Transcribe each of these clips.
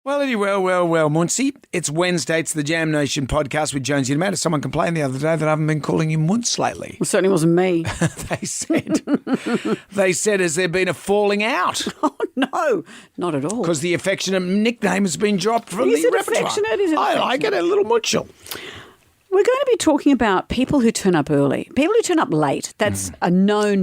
Well, Muncie. It's Wednesday. It's the Jam Nation podcast with Jonesy and Amanda. Someone complained the other day that I haven't been calling you Munce lately. It certainly wasn't me. They said, has there been a falling out? Oh, no, not at all. Because the affectionate nickname has been dropped from Is the it repertoire. affectionate? Is it I like it, a little munchel. We're going to be talking about people who turn up early, people who turn up late. That's a no.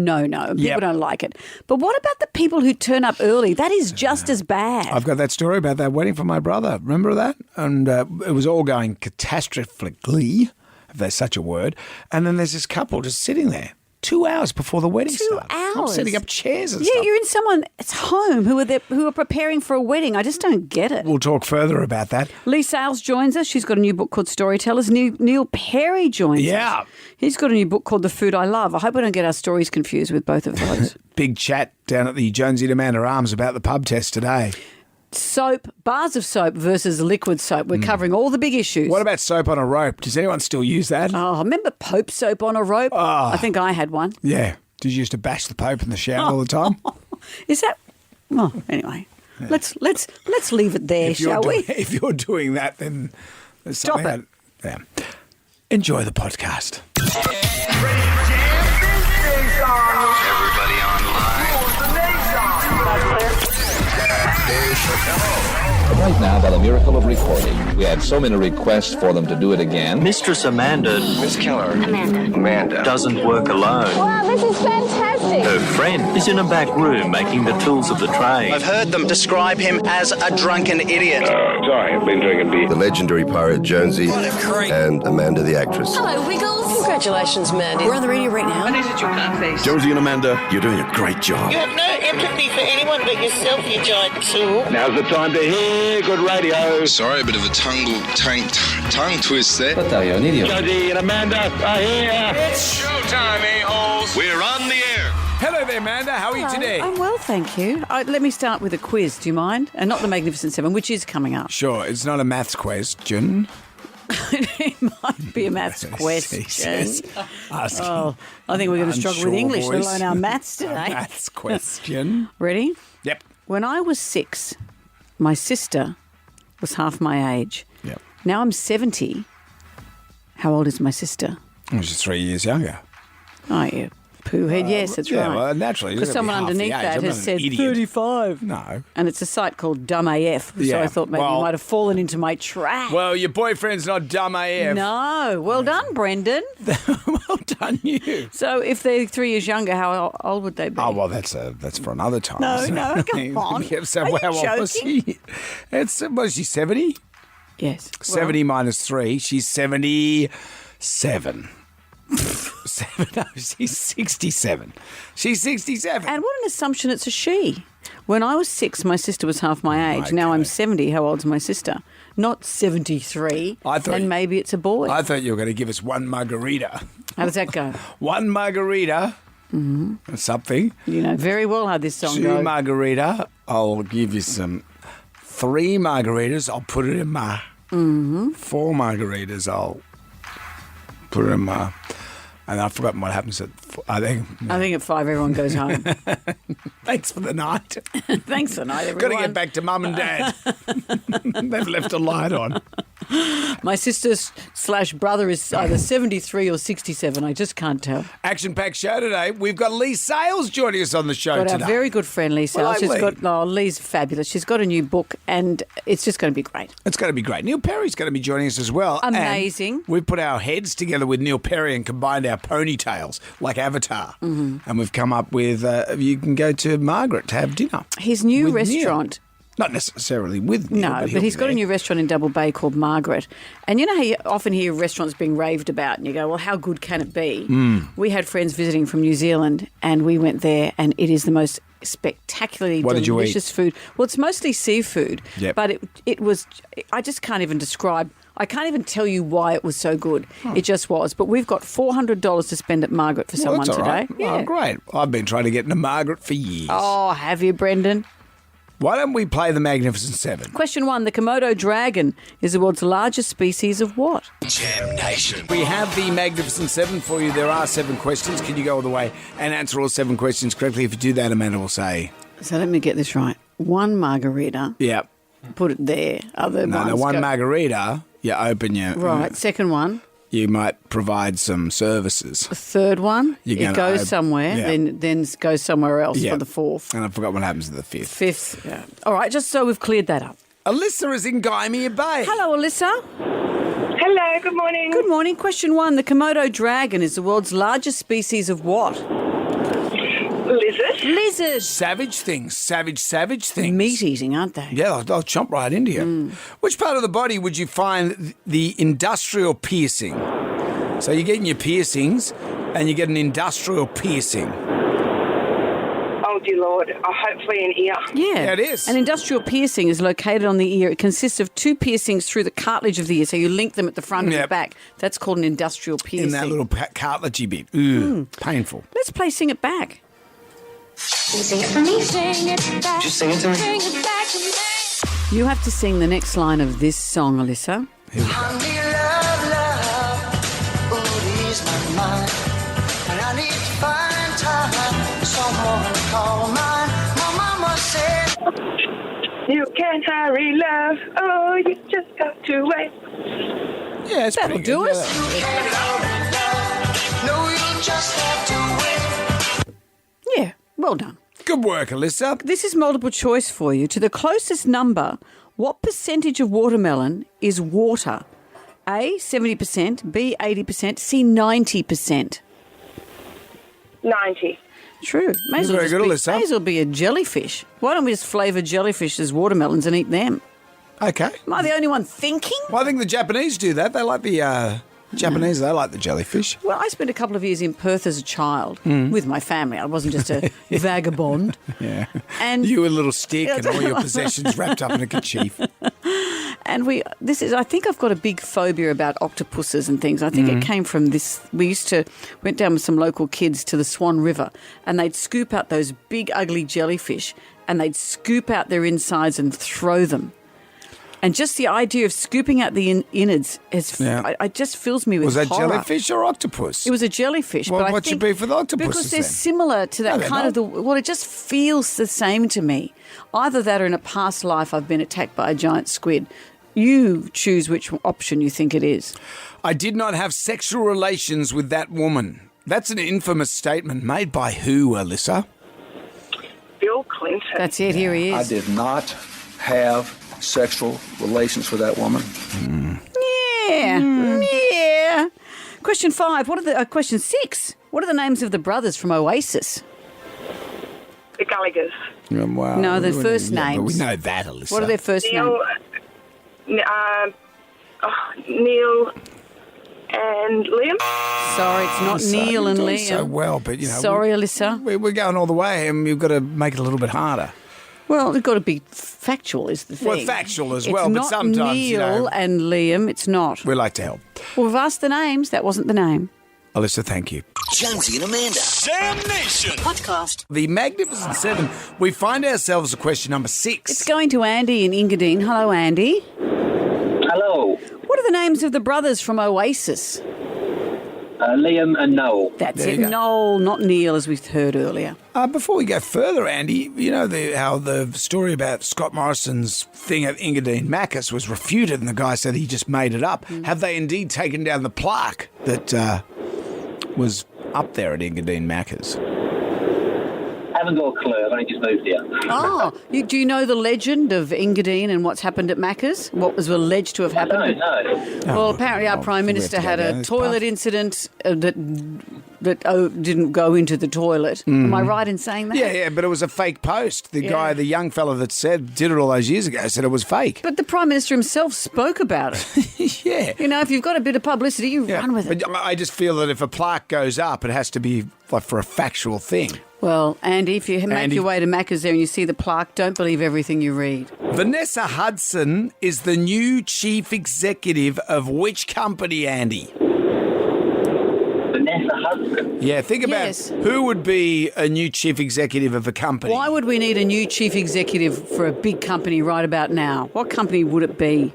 People don't like it. But what about the people who turn up early? That is just as bad. I've got that story about that wedding for my brother. Remember that? And it was all going catastrophically, if there's such a word. And then there's this couple just sitting there 2 hours before the wedding 2 starts. hours? I'm setting up chairs and Yeah, stuff. you're in someone's home who are preparing for a wedding. I just don't get it. We'll talk further about that. Lee Sales joins us. She's got a new book called Storytellers. Neil Perry joins us. Yeah. He's got a new book called The Food I Love. I hope we don't get our stories confused with both of those. Big chat down at the Jonesy and Amanda Arms about the pub test today. Soap, bars of soap versus liquid soap. We're covering all the big issues. What about soap on a rope? Does anyone still use that? Oh, remember Pope soap on a rope? I think I had one. Yeah. Did you used to bash the Pope in the shower all the time? Is that? Oh, anyway, let's leave it there, shall we? If you're doing that, then there's Stop something. Yeah. Enjoy the podcast. Everybody Right now, by the miracle of recording, we had so many requests for them to do it again. Mistress Amanda Miss Keller. Amanda. doesn't work alone. Wow, this is fantastic. Her friend is in a back room making the tools of the trade. I've heard them describe him as a drunken idiot. Sorry, I've been drinking beer. The legendary pirate Jonesy and Amanda the actress. Hello, Wiggles. Congratulations, Mandy. We're on the radio right now. Jonesy and Amanda, you're doing a great job. You have no empathy for anyone but yourself, you giant tool. Now's the time to hear good radio. Sorry, a bit of a tongue twist there. Jonesy and Amanda are here. It's showtime, a-holes. We're on the air. Hello there, Amanda. How are you today? I'm well, thank you. Let me start with a quiz, do you mind? And not the Magnificent Seven, which is coming up. Sure, it's not a maths question. It might be a maths question. Asking Oh, I think we're going to struggle with unsure English, let voice. alone our maths A today. maths question. Ready? Yep. When I was 6, my sister was half my age. Yep. Now I'm 70. How old is my sister? I was just 3 years younger. Oh, you poohead. Yes, that's yeah, right. well, naturally. Because someone underneath that has said 35. No. And it's a site called Dumb AF. So Yeah, I thought maybe well- you might have fallen into my trap. Well, your boyfriend's not dumb AF. No. Well done, Brendan. Well done, you. So if they're 3 years younger, how old would they be? Oh, well, that's for another time. No, come on. Yeah, so Are you how old was joking? she? Was she 70? Yes. 70 minus 3. She's 77. No, she's 67. She's 67. And what an assumption it's a she. When I was 6, my sister was half my age. Now I'm 70. How old's my sister? Not 73. I thought- and maybe it's a boy. I thought you were going to give us one margarita. How does that go? One margarita. Mm-hmm. Something. You know very well how this song 2 goes. margarita. I'll give you some. 3 margaritas. I'll put it in my. 4 margaritas. I'll put it in my. And I've forgotten what happens at. I think at 5 everyone goes home. Thanks for the night. Thanks for the night, everyone. Got to get back to mum and dad. They've left a light on. My sister/brother is either 73 or 67. I just can't tell. Action-packed show today. We've got Lee Sales joining us on the show Got today. our very good friend Lee Sales. Well, Lee's fabulous. She's got a new book and it's just going to be great. It's going to be great. Neil Perry's going to be joining us as well. Amazing. And we've put our heads together with Neil Perry and combined our ponytails like Avatar. Mm-hmm. And we've come up with, you can go to Margaret to have dinner. His new with restaurant. Neil. Not necessarily with Neil. No, but he's got a new restaurant in Double Bay called Margaret. And you know how you often hear restaurants being raved about and you go, well, how good can it be? We had friends visiting from New Zealand and we went there and it is the most spectacularly What did you eat? delicious food. Well, it's mostly seafood, Yep. but it was, I just can't even describe, I can't even tell you why it was so good. It just was. But we've got $400 to spend at Margaret for someone that's all today. right. Oh, great. I've been trying to get into Margaret for years. Oh, have you, Brendan? Why don't we play the Magnificent Seven? Question 1. The Komodo dragon is the world's largest species of what? Jam Nation. We have the Magnificent Seven for you. There are 7 questions. Can you go all the way and answer all 7 questions correctly? If you do that, Amanda will say... So let me get this right. 1 margarita. Yeah. put it there. Other No, ones the one go- margarita, you open your... Right, second one. You might provide some services. The third one, You're it gonna goes open- somewhere, yeah. then goes somewhere else Yeah. for the fourth. And I forgot what happens to the fifth. Fifth. Yeah. All right, just so we've cleared that up. Alyssa is in Gymea Bay. Hello, Alyssa. Hello, good morning. Good morning. Question 1. The Komodo dragon is the world's largest species of what? Lizard. Lizard. Savage things. Savage things. Meat eating, aren't they? Yeah, they'll chomp right into you. Which part of the body would you find the industrial piercing? So you're getting your piercings and you get an industrial piercing. Oh, dear Lord. Oh, hopefully an ear. Yeah. it is. An industrial piercing is located on the ear. It consists of 2 piercings through the cartilage of the ear, so you link them at the front and Yep. the back. That's called an industrial piercing. In that little cartilagey bit. Ooh, painful. Let's play Sing It Back. Sing it for me. Sing it back. Just sing it to me. Sing it back to me. You have to sing the next line of this song, Alyssa. You can't hurry, love. Oh, you just got to wait. Yeah, it's That'll pretty do good. us. Yeah, well done. Good work, Alyssa. This is multiple choice for you. To the closest number, what percentage of watermelon is water? A, 70%, B, 80%, C, 90%. 90. True. May as well Very just good, be, Alyssa. may as well be a jellyfish. Why don't we just flavour jellyfish as watermelons and eat them? Okay. Am I the only one thinking? Well, I think the Japanese do that. They like the Japanese. They like the jellyfish. Well, I spent a couple of years in Perth as a child with my family. I wasn't just a vagabond. Yeah. And You a little stick and all your possessions wrapped up in a kerchief. And I think I've got a big phobia about octopuses and things. I think it came from this. We went down with some local kids to the Swan River and they'd scoop out those big ugly jellyfish and they'd scoop out their insides and throw them. And just the idea of scooping out the innards, it just fills me with Was that horror. jellyfish or octopus? It was a jellyfish. Well, but I what's your think beef with octopuses Because they're then? similar to that No, they're kind of not. well, it just feels the same to me. Either that or in a past life I've been attacked by a giant squid. You choose which option you think it is. I did not have sexual relations with that woman. That's an infamous statement made by who, Alyssa? Bill Clinton. That's it. Here he I is. did not have sexual relations with that woman. Yeah. Question 5. Question 6. What are the names of the brothers from Oasis? The Gallagher's. Well, No, the first But we names. know that, Alyssa. What are their first Neil, names? Neil and Liam. Sorry, it's not So Neil you're and doing Liam. so well, but you know. Sorry, Alyssa. We're going all the way, and you've got to make it a little bit harder. Well, it's got to be factual, is the thing. Well, factual as It's well, but not sometimes, Neil you know- and Liam. It's not. We like to help. Well, we've asked the names. That wasn't the name. Alyssa, thank you. Jonesy and Amanda. Sam Nation. Podcast. The Magnificent Seven. We find ourselves at question number 6. It's going to Andy in Engadine. Hello, Andy. Hello, What are the names of the brothers from Oasis? Liam and Noel. That's There it. you go. Noel, not Neil, as we heard earlier. Before we go further, Andy, you know how the story about Scott Morrison's thing at Engadine Macca's was refuted and the guy said he just made it up. Have they indeed taken down the plaque that was up there at Engadine Macca's? Haven't got a clue. I've only just moved here. Oh, do you know the legend of Engadine and what's happened at Macca's? What was alleged to have I happened? don't know. Well, apparently our Prime we have Minister to go had down a this toilet path. incident that didn't go into the toilet. Am I right in saying that? Yeah, but it was a fake post. The Yeah. guy, the young fella that did it all those years ago, said it was fake. But the Prime Minister himself spoke about it. Yeah. You know, if you've got a bit of publicity, you run with it. But I just feel that if a plaque goes up, it has to be like for a factual thing. Well, Andy, if you make Andy- your way to Macca's there and you see the plaque, don't believe everything you read. Vanessa Hudson is the new chief executive of which company, Andy? Vanessa Hudson. Yeah, think about Yes. who would be a new chief executive of a company. Why would we need a new chief executive for a big company right about now? What company would it be?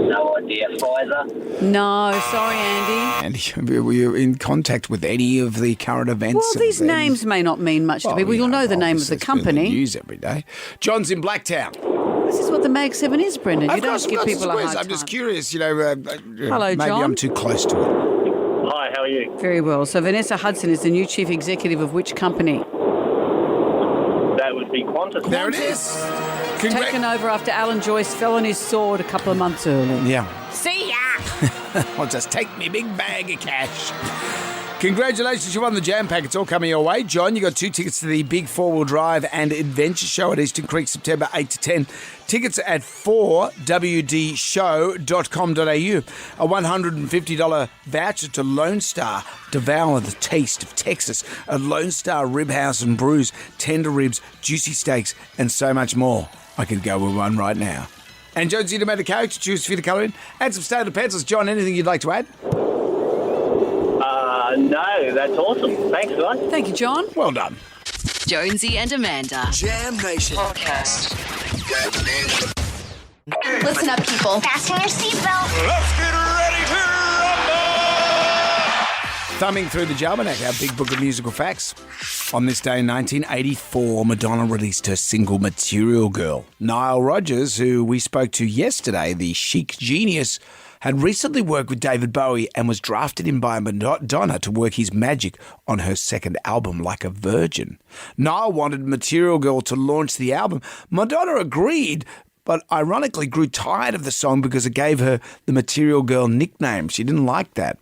No idea. Andy at Pfizer. No, sorry, Andy. And were you in contact with any of the current events? Well, these names may not mean much to people. You'll know the name of the company. News every day. John's in Blacktown. This is what the Mag 7 is, Brendan. You Of course, don't give people a hard time. I'm just curious, Hello, maybe John. I'm too close to it. Hi, how are you? Very well. So Vanessa Hudson is the new chief executive of which company? That would be Qantas. There it is. Taken over after Alan Joyce fell on his sword a couple of months earlier. Yeah. See ya! I'll just take me big bag of cash. Congratulations, you won the Jam Pack. It's all coming your way. John, you got 2 tickets to the Big 4-Wheel Drive and Adventure Show at Eastern Creek, September 8 to 10. Tickets at 4wdshow.com.au. A $150 voucher to Lone Star. Devour the taste of Texas at Lone Star Rib House and Brews. Tender ribs, juicy steaks, and so much more. I could go with one right now. And Jonesy to make the character, choose for you to colour in. Add some standard pencils. John, anything you'd like to add? No, that's awesome. Thanks, guys. Thank you, John. Well done. Jonesy and Amanda. Jam Nation. Podcast. Listen up, people. Fasten your seatbelt. Let's get ready to rumble! Thumbing through the Jalmanac, our big book of musical facts. On this day in 1984, Madonna released her single Material Girl. Nile Rodgers, who we spoke to yesterday, the chic genius, had recently worked with David Bowie and was drafted in by Madonna to work his magic on her second album, Like a Virgin. Nile wanted Material Girl to launch the album. Madonna agreed, but ironically grew tired of the song because it gave her the Material Girl nickname. She didn't like that.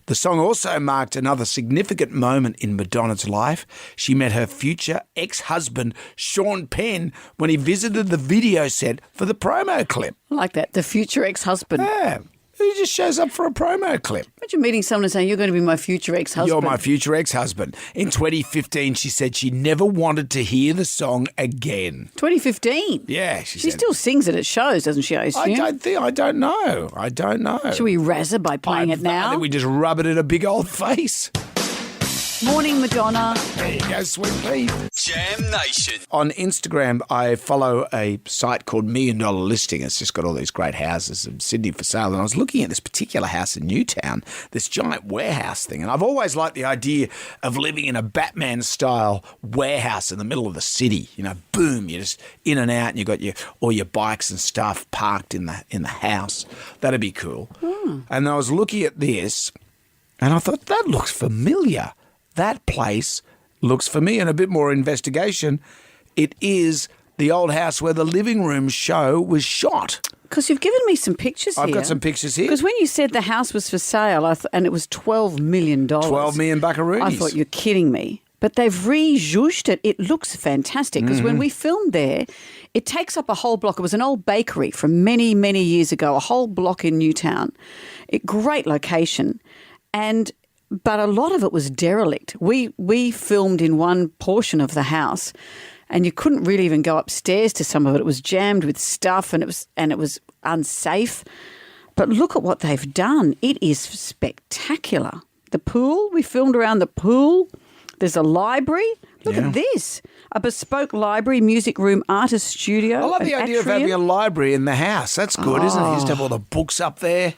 The song also marked another significant moment in Madonna's life. She met her future ex-husband, Sean Penn, when he visited the video set for the promo clip. I like that. The future ex-husband. Yeah. He just shows up for a promo clip. Imagine meeting someone and saying, you're going to be my future ex-husband. You're my future ex-husband. In 2015, she said she never wanted to hear the song again. 2015? Yeah, she still sings it at shows, doesn't she, I assume? I don't know. Should we razz her by playing it now? I think we just rub it in a big old face. Morning, Madonna. There you go, sweet pea. Jam Nation. On Instagram, I follow a site called $1 Million Listing. It's just got all these great houses in Sydney for sale. And I was looking at this particular house in Newtown, this giant warehouse thing. And I've always liked the idea of living in a Batman-style warehouse in the middle of the city. You know, boom, you're just in and out, and you've got all your bikes and stuff parked in the house. That'd be cool. And I was looking at this, and I thought, that looks familiar. That place looks for me, and a bit more investigation, it is the old house where the Living Room show was shot. Because you've given me some pictures here. I've got some pictures here. Because when you said the house was for sale, and it was $12 million. 12 million buckaroonies. I thought, you're kidding me. But they've re-zhuzhed it. It looks fantastic. Because when we filmed there, it takes up a whole block. It was an old bakery from many, many years ago, a whole block in Newtown. Great location. But a lot of it was derelict. We filmed in one portion of the house, and you couldn't really even go upstairs to some of it. It was jammed with stuff, and it was unsafe. But look at what they've done. It is spectacular. The pool, we filmed around the pool. There's a library. Look at this. A bespoke library, music room, artist studio. I love the idea of having a library in the house. That's good, isn't it? You used to have all the books up there.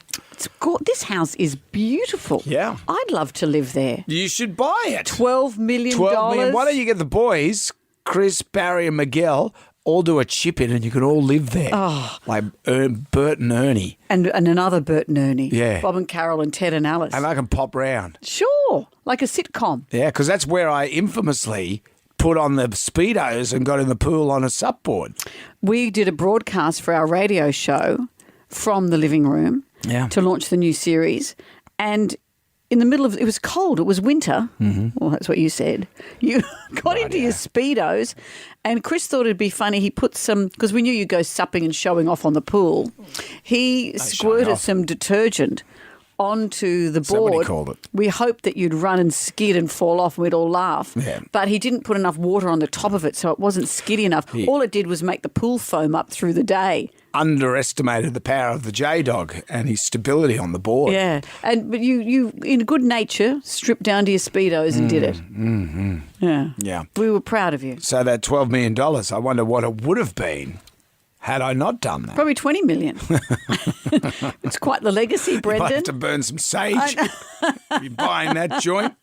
This house is beautiful. Yeah. I'd love to live there. You should buy it. $12 million. $12 million. Why don't you get the boys, Chris, Barry and Miguel, all do a chip in and you can all live there. Oh. Like Bert and Ernie. And another Bert and Ernie. Yeah. Bob and Carol and Ted and Alice. And I can pop round. Sure. Like a sitcom. Yeah, because that's where I infamously put on the Speedos and got in the pool on a supboard. We did a broadcast for our radio show from the living room to launch the new series. And in the middle of it was cold. It was winter. Mm-hmm. Well, that's what you said. You got into your Speedos, and Chris thought it'd be funny. He put some, because we knew you'd go supping and showing off on the pool. He squirted some detergent onto the board. Somebody called it. We hoped that you'd run and skid and fall off and we'd all laugh. Yeah. But he didn't put enough water on the top of it, so it wasn't skiddy enough. Yeah. All it did was make the pool foam up through the day. Underestimated the power of the J-Dog and his stability on the board. Yeah. But you in good nature, stripped down to your Speedos and did it. Mm-hmm. Yeah. Yeah. We were proud of you. So that $12 million, I wonder what it would have been had I not done that. Probably 20 million. It's quite the legacy, You might Brendan. have to burn some sage. You're buying that joint.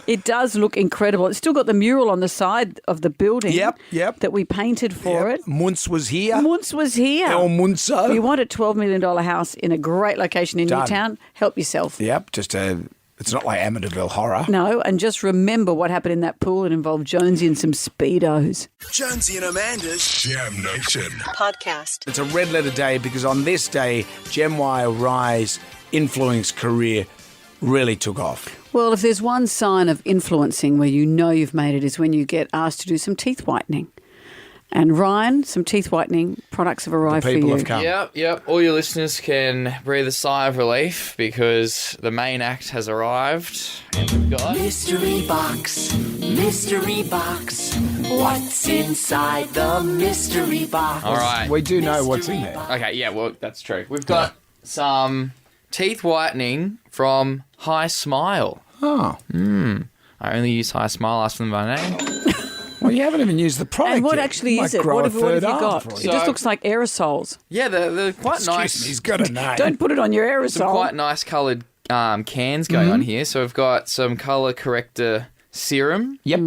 It does look incredible. It's still got the mural on the side of the building. Yep. That we painted for it. Muntz was here. Muntz was here. El Munzo. You want a $12 million house in a great location in Done. Newtown? Help yourself. Yep, it's not like Amityville Horror. No, and just remember what happened in that pool. It involved Jonesy and some Speedos. Jonesy and Amanda's Jam Nation Podcast. It's a red letter day because on this day, Gem Wire Rise influence career really took off. Well, if there's one sign of influencing where you know you've made it is when you get asked to do some teeth whitening. And Ryan, some teeth whitening products have arrived for you. People have come. Yep. All your listeners can breathe a sigh of relief because the main act has arrived. And we've got Mystery box, what's inside the mystery box? All right. We do know what's in there. Okay, yeah, well, that's true. We've got some teeth whitening from High Smile. Oh. I only use High Smile, ask them by name. Well, you haven't even used the product And what yet. actually Might is it? grow What a have you third got? arm for It you. just looks like aerosols. Yeah, they're quite Excuse nice. me, he's got a name. Don't put it on your Some aerosol. quite nice coloured cans going on here. So we've got some colour corrector serum. Yep.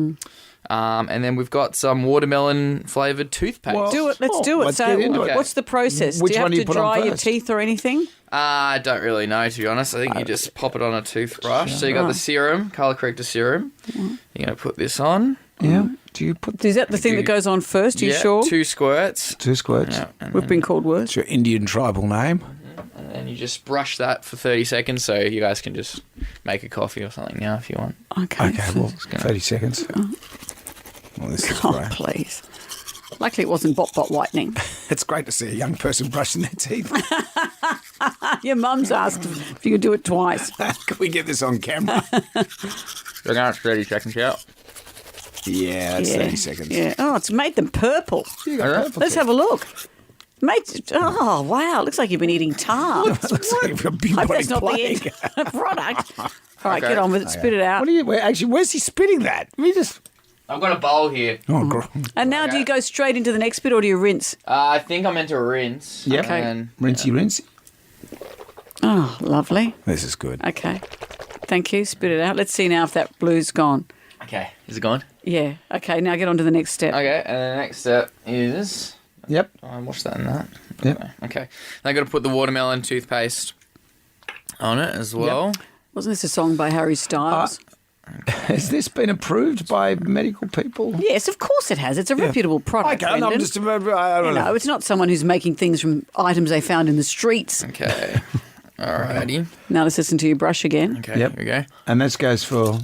And then we've got some watermelon flavoured toothpaste. Well, Do it. Let's do it. let's So, get into it. what's the process? Which do you one have do you to put on dry your first? teeth or anything? I don't really know, to be honest. I think you just pop it on a toothbrush. So you got the serum, colour corrector serum. You're going to put this on. Yeah. Do you put Is that the thing that goes on first? Are you Yeah, sure? 2 squirts. 2 squirts? Yeah, and We've been called worse. It's your Indian tribal name. then you just brush that for 30 seconds so you guys can just make a coffee or something now if you want. Okay. Well, 30 seconds. Well, this is Oh, great. please. Luckily, it wasn't bot whitening. It's great to see a young person brushing their teeth. Your mum's asked if you could do it twice. Can we get this on camera? You're going to 30 seconds out. Yeah, that's 30 seconds. Yeah. Oh, it's made them purple. You got purple Let's teeth. have a look. Oh, wow. Looks like you've been eating tar. Looks like you've got a big Hope body that's not plague. the end product. All right, Okay. get on with it. Spit it out. What are you? Where's he spitting that? Let me just. I've got a bowl here. Oh, And now do you go straight into the next bit or do you rinse? I think I'm meant to rinse. Yep. Okay. And Rinsey. Oh, lovely. This is good. Okay. Thank you. Spit it out. Let's see now if that blue's gone. okay, is it gone? Yeah. Okay, now get on to the next step. Okay, and the next step is... Yep. Wash that and that. Yep. Okay. Then I got to put the watermelon toothpaste on it as well. Wasn't this a song by Harry Styles? Has this been approved by medical people? Yes, of course it has. It's a reputable product. Okay, I'm Brendan. just. I don't know. No, it's not someone who's making things from items they found in the streets. Okay. Alrighty. Now let's listen to you brush again. Okay, Yep. here we go. And this goes for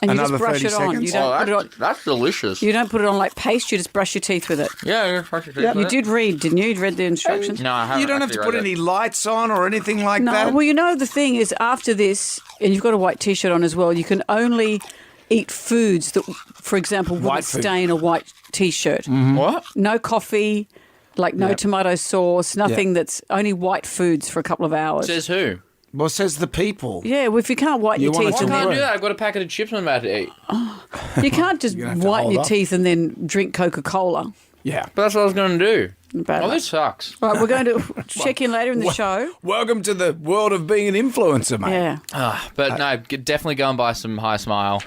And you another just brush 30 it on. seconds. You don't put it on. That's delicious. You don't put it on like paste. You just brush your teeth with it. Yeah, brush your teeth with You it. did read, didn't you? You read the instructions. No, I haven't. You don't have to actually put read any it. lights on or anything like No, that. well, you know, the thing is, after this, and you've got a white T-shirt on as well, you can only eat foods that, for example, White wouldn't food. stain a white T-shirt. What? No coffee, like no Yep. tomato sauce, nothing that's only white foods for a couple of hours. Says who? Well, says the people. Yeah, well, if you can't whiten You your want teeth, it and to I can't then, do that. I've got a packet of chips I'm about to eat. you can't just You're gonna have to whiten hold your up. teeth and then drink Coca-Cola. Yeah. But that's what I was going to do. Bad Oh, luck. this sucks. Right, we're going to check in later in the show. Welcome to the world of being an influencer, mate. Yeah. But no, definitely go and buy some High Smile.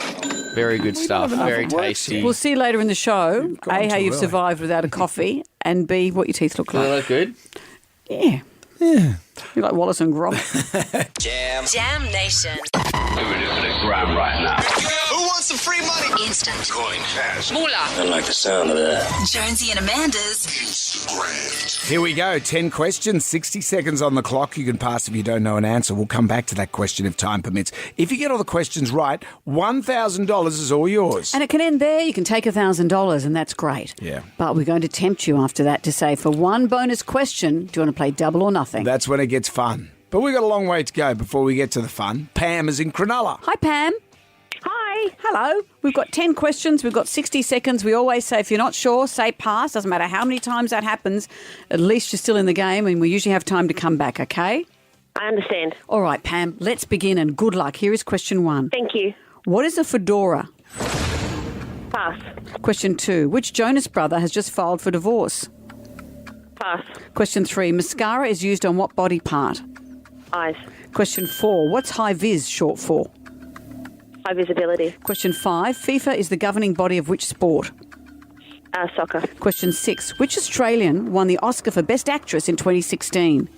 Very good stuff. Very tasty. We'll see you later in the show, gone A, how too you've early. survived without a coffee, and B, what your teeth look Do they like. look good? Yeah. Yeah. You're like Wallace and Gromit. Jam Nation. Grab right now. Who wants some free money? Instant. Coin cash. Moolah. I like the sound of that. Jonesy and Amanda's Here we go. 10 questions, 60 seconds on the clock. You can pass if you don't know an answer. We'll come back to that question if time permits. If you get all the questions right, $1,000 is all yours. And it can end there. You can take $1,000, and that's great. Yeah. But we're going to tempt you after that to say, for one bonus question, do you want to play double or nothing? That's when it gets fun. But we've got a long way to go before we get to the fun. Pam is in Cronulla. Hi, Pam. Hi. Hello. We've got 10 questions. We've got 60 seconds. We always say, if you're not sure, say pass. Doesn't matter how many times that happens. At least you're still in the game, and we usually have time to come back, okay? I understand. All right, Pam, let's begin, and good luck. Here is question 1. Thank you. What is a fedora? Pass. Question 2. Which Jonas brother has just filed for divorce? Pass. Question 3. Mascara is used on what body part? Eyes. Question 4. What's high vis short for? High visibility. Question 5. FIFA is the governing body of which sport? Soccer. Question 6. Which Australian won the Oscar for Best Actress in 2016?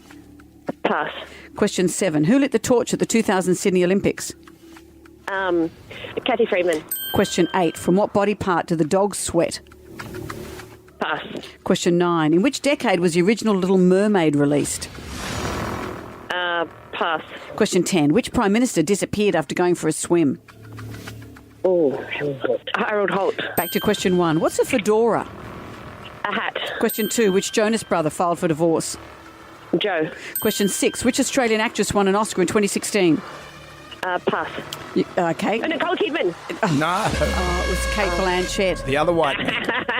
Pass. Question 7. Who lit the torch at the 2000 Sydney Olympics? Kathy Freeman. Question 8. From what body part do the dogs sweat? Pass. Question 9. In which decade was the original Little Mermaid released? Pass. Question 10. Which Prime Minister disappeared after going for a swim? Harold Holt. Back to question 1. What's a fedora? A hat. Question 2. Which Jonas brother filed for divorce? Joe. Question 6. Which Australian actress won an Oscar in 2016? Pass. Okay. Nicole Kidman. No. Oh, it was Kate Blanchett. The other one.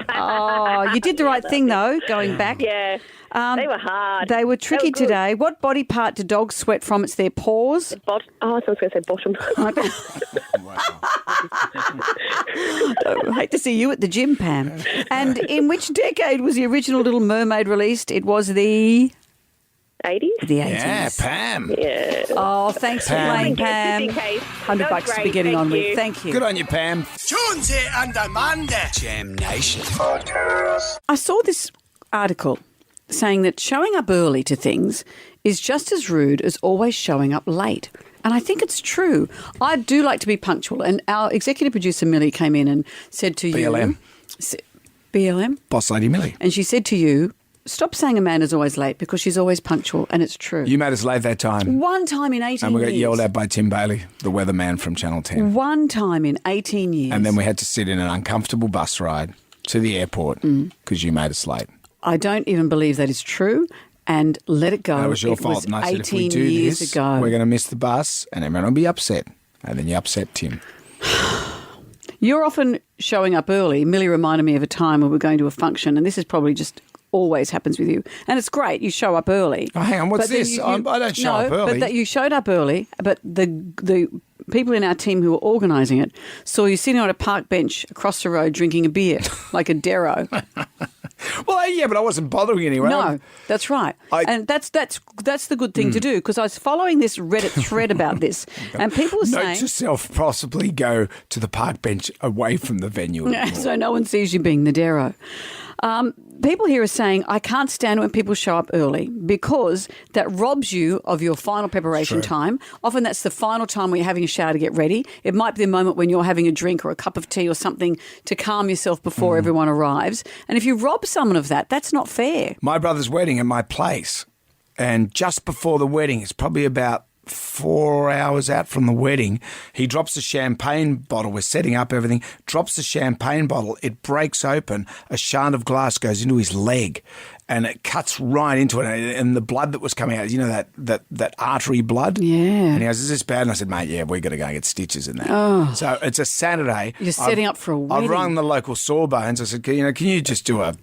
Oh, you did the right thing, though, going back. Yeah. They were hard. They were tricky good. today. What body part do dogs sweat from? It's their paws. I was going to say bottom. I hate to see you at the gym, Pam. And in which decade was the original Little Mermaid released? It was the 80s? The 80s. Yeah, Pam. Yeah. Oh, thanks for playing, Pam. $100 to be getting on with. Thank you. Good on you, Pam. Jonesy and Amanda. Jam Nation. I saw this article saying that showing up early to things is just as rude as always showing up late. And I think it's true. I do like to be punctual. And our executive producer, Millie, came in and said to you... BLM. BLM? Boss Lady Millie. And she said to you, stop saying Amanda's always late because she's always punctual, and it's true. You made us late that time. One time in 18 years. And we got yelled at by Tim Bailey, the weatherman from Channel 10. One time in 18 years. And then we had to sit in an uncomfortable bus ride to the airport because you made us late. I don't even believe that is true, and let it go. That was your fault. Was and I said, if we 18 do years this, ago. we're going to miss the bus and everyone will be upset. And then you upset Tim. You're often showing up early. Millie reminded me of a time when we were going to a function, and this is probably just always happens with you. And it's great. You show up early. Oh, hang on. What's But then this? I don't show up early. But that you showed up early, but the people in our team who were organising it saw you sitting on a park bench across the road drinking a beer like a Darrow. Well, yeah, but I wasn't bothering anyone. No, that's right. And that's the good thing to do, because I was following this Reddit thread about this, and people were saying... Note to self, possibly go to the park bench away from the venue. So no one sees you being the Darrow. People here are saying, I can't stand when people show up early because that robs you of your final preparation time. Often that's the final time when you're having a shower to get ready. It might be the moment when you're having a drink or a cup of tea or something to calm yourself before everyone arrives. And if you rob someone of that, that's not fair. My brother's wedding at my place, and just before the wedding, it's probably about 4 hours out from the wedding, he drops the champagne bottle. We're setting up everything, drops the champagne bottle. It breaks open. A shard of glass goes into his leg and it cuts right into it. And the blood that was coming out, you know, that artery blood? Yeah. And he goes, is this bad? And I said, mate, yeah, we've got to go and get stitches in that. Oh. So it's a Saturday. You're setting up for a wedding. I've rung the local Sawbones. I said, can you just do a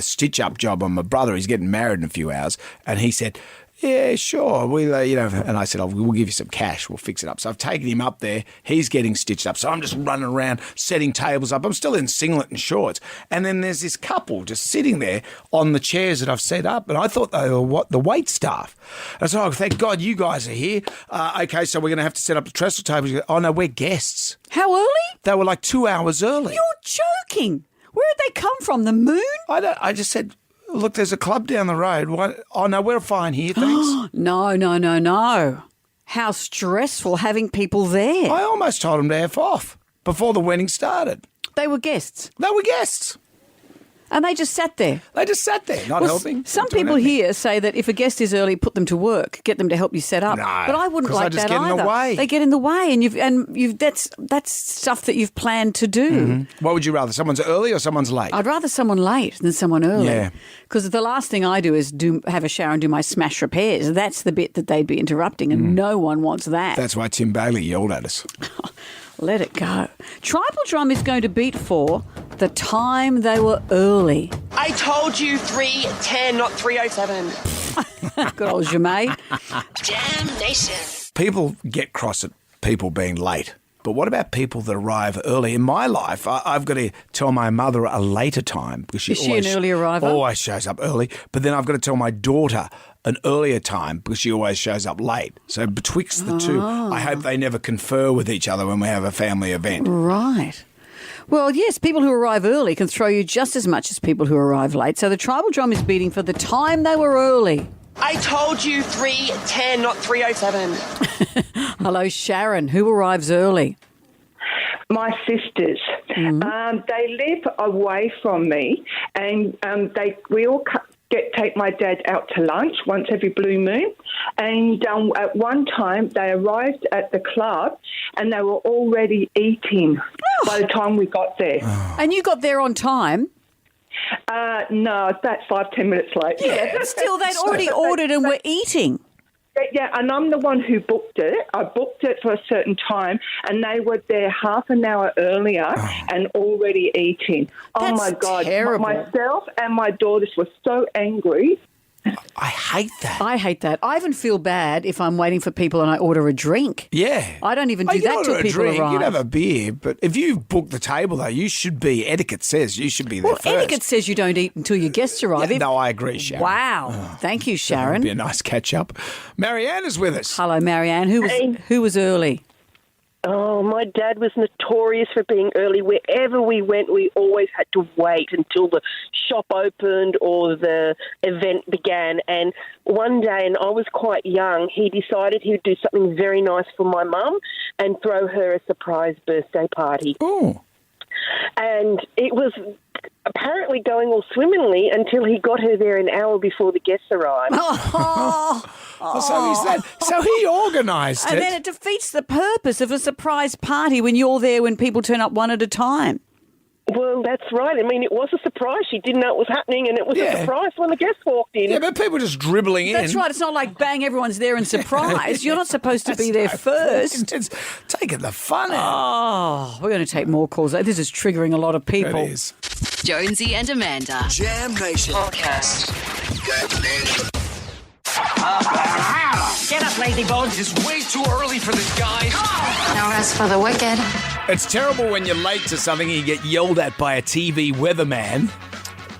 stitch-up job on my brother? He's getting married in a few hours. And he said... Yeah, sure. And I said, we'll give you some cash. We'll fix it up. So I've taken him up there. He's getting stitched up. So I'm just running around setting tables up. I'm still in singlet and shorts. And then there's this couple just sitting there on the chairs that I've set up. And I thought they were the wait staff. I said, thank God you guys are here. Okay, so we're going to have to set up the trestle tables. Oh, no, we're guests. How early? They were like 2 hours early. You're joking. Where did they come from? The moon? I just said... Look, there's a club down the road. What? Oh, no, we're fine here, thanks. No. How stressful having people there. I almost told them to F off before the wedding started. They were guests. And they just sat there. Not helping. Some people here say that if a guest is early, put them to work, get them to help you set up. No, but I wouldn't like that either. They just get in the way. They get in the way, and that's stuff that you've planned to do. Mm-hmm. What would you rather? Someone's early or someone's late? I'd rather someone late than someone early. Yeah. Because the last thing I do is have a shower and do my smash repairs. That's the bit that they'd be interrupting, and no one wants that. That's why Tim Bailey yelled at us. Let it go. Tribal Drum is going to beat for the time they were early. I told you 3:10, not 3:07. Good old Jemay. Jam Nation. People get cross at people being late. But what about people that arrive early? In my life, I've got to tell my mother a later time because she Is she an early arriver? Always shows up early. But then I've got to tell my daughter an earlier time because she always shows up late. So betwixt the two, I hope they never confer with each other when we have a family event. Right. Well, yes, people who arrive early can throw you just as much as people who arrive late. So the tribal drum is beating for the time they were early. I told you 3:10, not 3:07. Hello, Sharon. Who arrives early? My sisters. They live away from me, and we all take my dad out to lunch once every blue moon. And at one time, they arrived at the club, and they were already eating by the time we got there. And you got there on time? No, about 5-10 minutes late. Yeah, still, they'd already ordered and were eating. Yeah, and I'm the one who booked it. I booked it for a certain time, and they were there half an hour earlier and already eating. That's my God. terrible. Myself and my daughters were so angry. I hate that. I hate that. I even feel bad if I'm waiting for people and I order a drink. Yeah. I don't even do that till people arrive. You can have a beer, but if you've booked the table, though, you should be, etiquette says you should be there first. Etiquette says you don't eat until your guests arrive. Yeah, no, I agree, Sharon. Wow. Thank you, Sharon. Be a nice catch-up. Marianne is with us. Hello, Marianne. Who was early? Oh, my dad was notorious for being early. Wherever we went, we always had to wait until the shop opened or the event began. And one day, and I was quite young, he decided he would do something very nice for my mum and throw her a surprise birthday party. Oh. And it was apparently going all swimmingly until he got her there an hour before the guests arrived. So he organised it. And then it defeats the purpose of a surprise party when you're there when people turn up one at a time. Well, that's right. I mean, it was a surprise. She didn't know it was happening, and it was a surprise when the guests walked in. Yeah, but people just dribbling in. That's right. It's not like, bang, everyone's there and surprise. You're not supposed to be there first. It's taking the fun out. Oh, we're going to take more calls. This is triggering a lot of people. It is. Jonesy and Amanda. Jam Nation. Podcast. Get up, ladybugs. It's way too early for this, guys. No rest for the wicked. It's terrible when you're late to something and you get yelled at by a TV weatherman.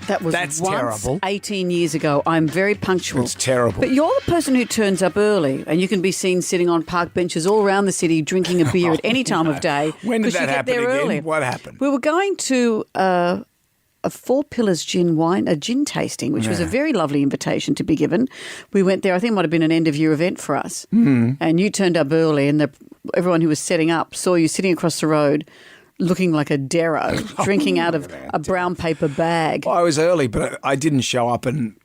That's once terrible. 18 years ago. I'm very punctual. It's terrible. But you're the person who turns up early, and you can be seen sitting on park benches all around the city drinking a beer at any time of day. When did that happen again? Early. What happened? We were going to a Four Pillars gin tasting, which was a very lovely invitation to be given. We went there. I think it might have been an end-of-year event for us. And you turned up early, and everyone who was setting up saw you sitting across the road looking like a derro, drinking out of a brown paper bag. Well, I was early, but I didn't show up, and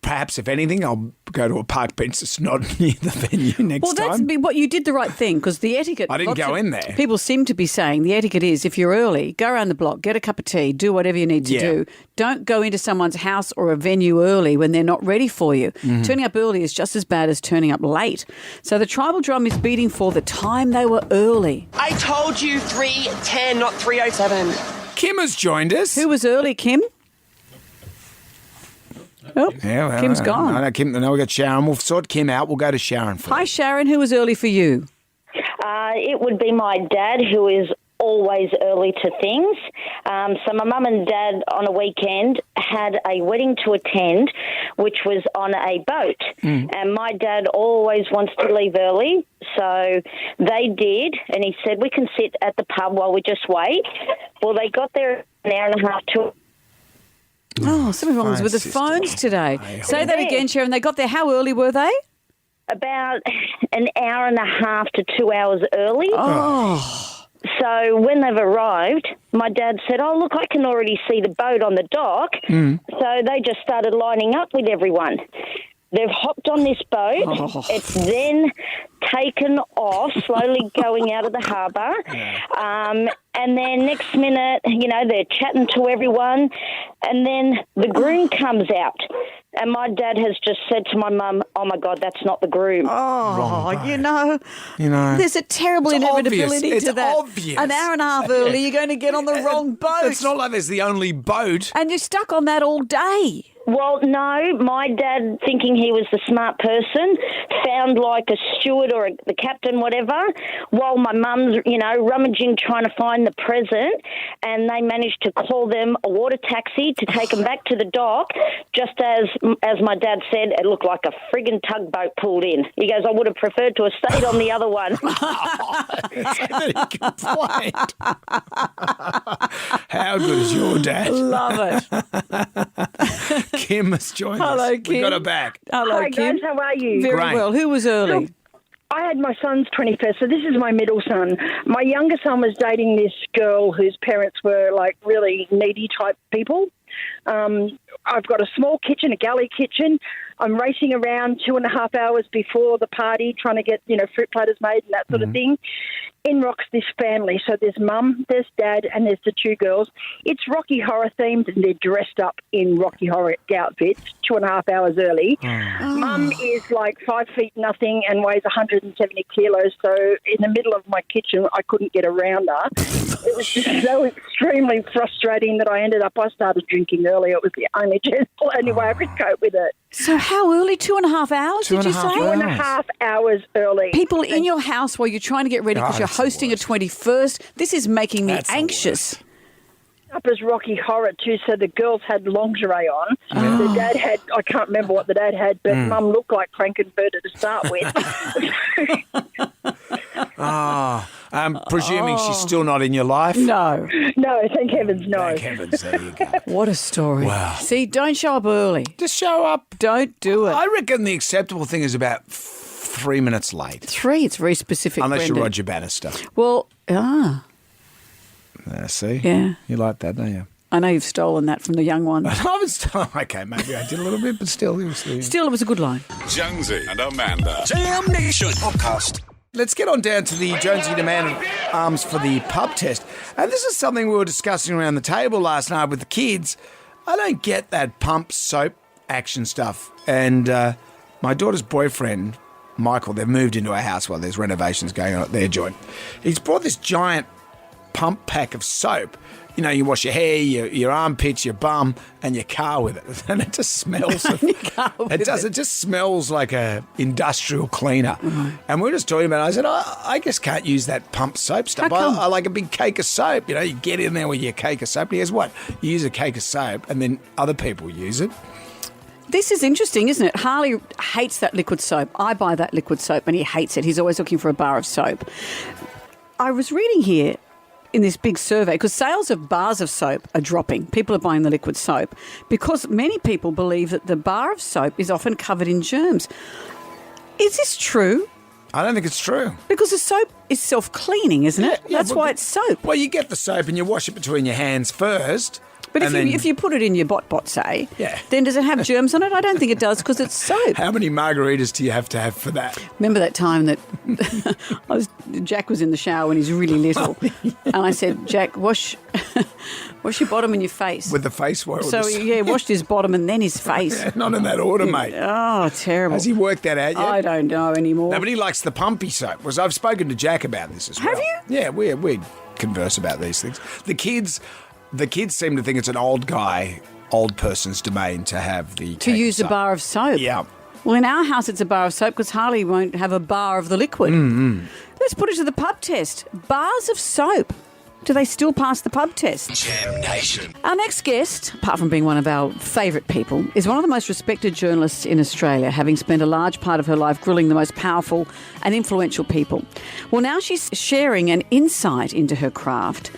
perhaps, if anything, I'll go to a park bench that's not near the venue next time. Well, that's what you did the right thing, because the etiquette... I didn't go in there. People seem to be saying the etiquette is if you're early, go around the block, get a cup of tea, do whatever you need to do. Don't go into someone's house or a venue early when they're not ready for you. Turning up early is just as bad as turning up late. So the tribal drum is beating for the time they were early. I told you 3:10, not 3:07. Kim has joined us. Who was early, Kim? Oh, yeah, Kim's gone. No, Kim. No, we got Sharon. We'll sort Kim out. We'll go to Sharon first. Hi, Sharon. Who was early for you? It would be my dad, who is always early to things. So my mum and dad on a weekend had a wedding to attend, which was on a boat. And my dad always wants to leave early, so they did. And he said, we can sit at the pub while we just wait. Well, they got there an hour and a half to... Oh, something wrong with the phones today. Say that again, Sharon. They got there. How early were they? About an hour and a half to 2 hours early. Oh. So when they've arrived, my dad said, oh, look, I can already see the boat on the dock. So they just started lining up with everyone. They've hopped on this boat. It's then taken off, slowly going out of the harbour. And then next minute, they're chatting to everyone. And then the groom comes out. And my dad has just said to my mum, oh, my God, that's not the groom. Oh, you know, there's a terrible inevitability to that. Obvious. An hour and a half early, you're going to get on the wrong boat. It's not like there's the only boat. And you're stuck on that all day. Well, no, my dad, thinking he was the smart person, found like a steward or the captain, whatever, while my mum's, rummaging trying to find the present, and they managed to call them a water taxi to take them back to the dock, just as my dad said, it looked like a friggin' tugboat pulled in. He goes, I would have preferred to have stayed on the other one. How good is your dad? Love it. Kim has joined us. Hello, Kim. We got her back. Hello, Hi, Kim. guys. How are you? Very Great. well. Who was early? I had my son's 21st, so this is my middle son. My younger son was dating this girl whose parents were like really needy type people. I've got a small kitchen, a galley kitchen. I'm racing around 2.5 hours before the party trying to get, fruit platters made and that sort of thing. In rocks this family. So there's mum, there's dad, and there's the two girls. It's Rocky Horror themed, and they're dressed up in Rocky Horror outfits 2.5 hours early. Mum is like 5 feet nothing and weighs 170 kilos. So in the middle of my kitchen, I couldn't get around her. It was just so extremely frustrating that I started drinking early. It was the only way I could cope with it. So how early? 2.5 hours, did you say? 2.5 hours early. People in your house while you're trying to get ready because you're hosting a 21st. This is making me anxious. Up as Rocky Horror too, so the girls had lingerie on. The dad had, I can't remember what the dad had, but Mum looked like Frankenfurter to start with. I'm presuming she's still not in your life? No. No, thank heavens, no. Thank heavens, there you go. What a story. Wow. See, don't show up early. Just show up. Don't do it. I reckon the acceptable thing is about 3 minutes late. 3, it's very specific, Unless Brendan. you're Roger Bannister. Well, See? Yeah. You like that, don't you? I know you've stolen that from the young one. Okay, maybe I did a little bit, but still. It was a good line. Jonesy and Amanda. Jam Nation Podcast. Let's get on down to the Jonesy and Amanda Arms for the pub test. And this is something we were discussing around the table last night with the kids. I don't get that pump soap action stuff. And my daughter's boyfriend, Michael, they've moved into a house while there's renovations going on at their joint. He's brought this giant pump pack of soap. You wash your hair, your armpits, your bum, and your car with it. And it just smells. It just smells like a industrial cleaner. Mm-hmm. And we were just talking about it. I said, I just can't use that pump soap stuff. I like a big cake of soap. You get in there with your cake of soap. And guess what? You use a cake of soap and then other people use it. This is interesting, isn't it? Harley hates that liquid soap. I buy that liquid soap and he hates it. He's always looking for a bar of soap. I was reading here in this big survey, because sales of bars of soap are dropping. People are buying the liquid soap because many people believe that the bar of soap is often covered in germs. Is this true? I don't think it's true. Because the soap is self-cleaning, isn't it? That's why it's soap. Well, you get the soap and you wash it between your hands first. But if you put it in your bot, say, then does it have germs on it? I don't think it does because it's soap. How many margaritas do you have to have for that? Remember that time that Jack was in the shower when he's really little, and I said, Jack, wash your bottom and your face. With the face wash. So, he washed his bottom and then his face. Yeah, not in that order, mate. Oh, terrible. Has he worked that out yet? I don't know anymore. No, but he likes the pumpy soap. Because I've spoken to Jack about this as well. Have you? Yeah, we converse about these things. The kids seem to think it's an old person's domain to have to use a bar of soap. Yeah. Well, in our house, it's a bar of soap because Harley won't have a bar of the liquid. Mm-hmm. Let's put it to the pub test. Bars of soap. Do they still pass the pub test? Jam Nation. Our next guest, apart from being one of our favourite people, is one of the most respected journalists in Australia, having spent a large part of her life grilling the most powerful and influential people. Well, now she's sharing an insight into her craft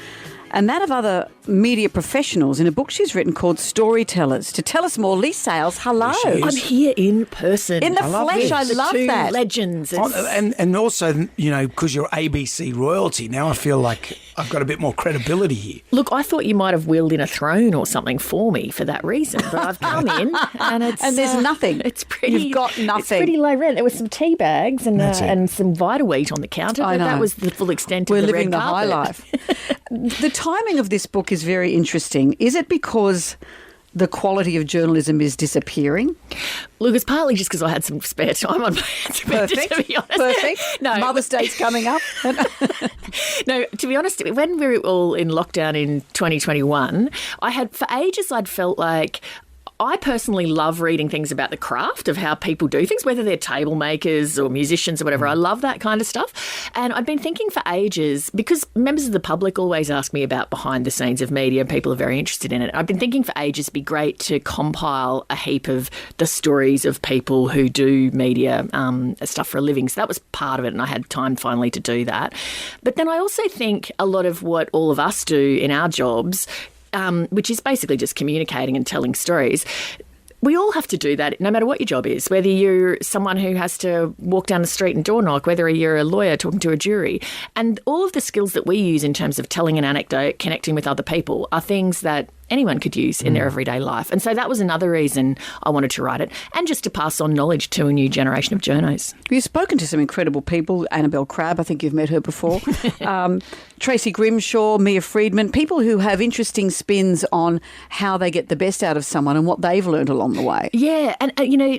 and that of other media professionals in a book she's written called Storytellers. To tell us more, Lee Sales, hello. I'm here in person. In the flesh, I love that. Legends. And also, because you're ABC royalty, now I feel like I've got a bit more credibility here. Look, I thought you might have wheeled in a throne or something for me for that reason, but I've come in and it's... And there's nothing. It's pretty... You've got nothing. It's pretty low rent. There were some tea bags and some Vita-Wheat on the counter, but that was the full extent of the red carpet. We're living the high life. The timing of this book is very interesting. Is it because the quality of journalism is disappearing? Look, it's partly just because I had some spare time on my hands. Perfect. To be honest. Perfect. No. Mother's Day's coming up. No, to be honest, when we were all in lockdown in 2021, for ages I'd felt like I personally love reading things about the craft of how people do things, whether they're table makers or musicians or whatever. I love that kind of stuff. And I've been thinking for ages, because members of the public always ask me about behind the scenes of media and people are very interested in it. I've been thinking for ages it'd be great to compile a heap of the stories of people who do media stuff for a living. So that was part of it, and I had time finally to do that. But then I also think a lot of what all of us do in our jobs, which is basically just communicating and telling stories, we all have to do that no matter what your job is, whether you're someone who has to walk down the street and door knock, whether you're a lawyer talking to a jury. And all of the skills that we use in terms of telling an anecdote, connecting with other people, are things that anyone could use in their everyday life. And so that was another reason I wanted to write it, and just to pass on knowledge to a new generation of journos. You've spoken to some incredible people. Annabelle Crabb, I think you've met her before. Tracy Grimshaw, Mia Friedman, people who have interesting spins on how they get the best out of someone and what they've learned along the way. Yeah, and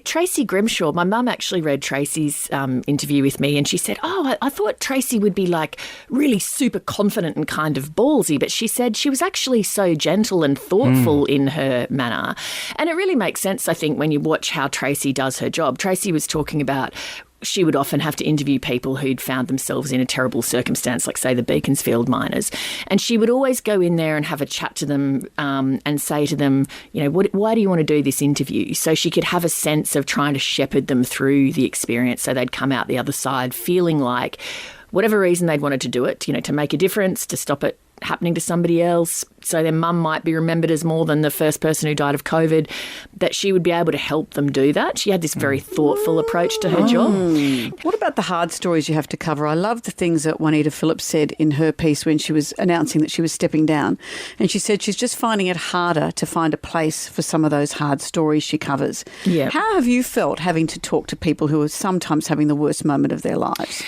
Tracy Grimshaw, my mum actually read Tracy's interview with me, and she said, I thought Tracy would be like really super confident and kind of ballsy, but she said she was actually so gentle and thoughtful in her manner. And it really makes sense, I think, when you watch how Tracy does her job. Tracy was talking about she would often have to interview people who'd found themselves in a terrible circumstance, like, say, the Beaconsfield miners. And she would always go in there and have a chat to them and say to them, why do you want to do this interview? So she could have a sense of trying to shepherd them through the experience so they'd come out the other side feeling like whatever reason they'd wanted to do it, to make a difference, to stop it happening to somebody else, so their mum might be remembered as more than the first person who died of COVID, that she would be able to help them do that. She had this very thoughtful approach to her job. What about the hard stories you have to cover? I love the things that Juanita Phillips said in her piece when she was announcing that she was stepping down. And she said she's just finding it harder to find a place for some of those hard stories she covers. Yeah. How have you felt having to talk to people who are sometimes having the worst moment of their lives?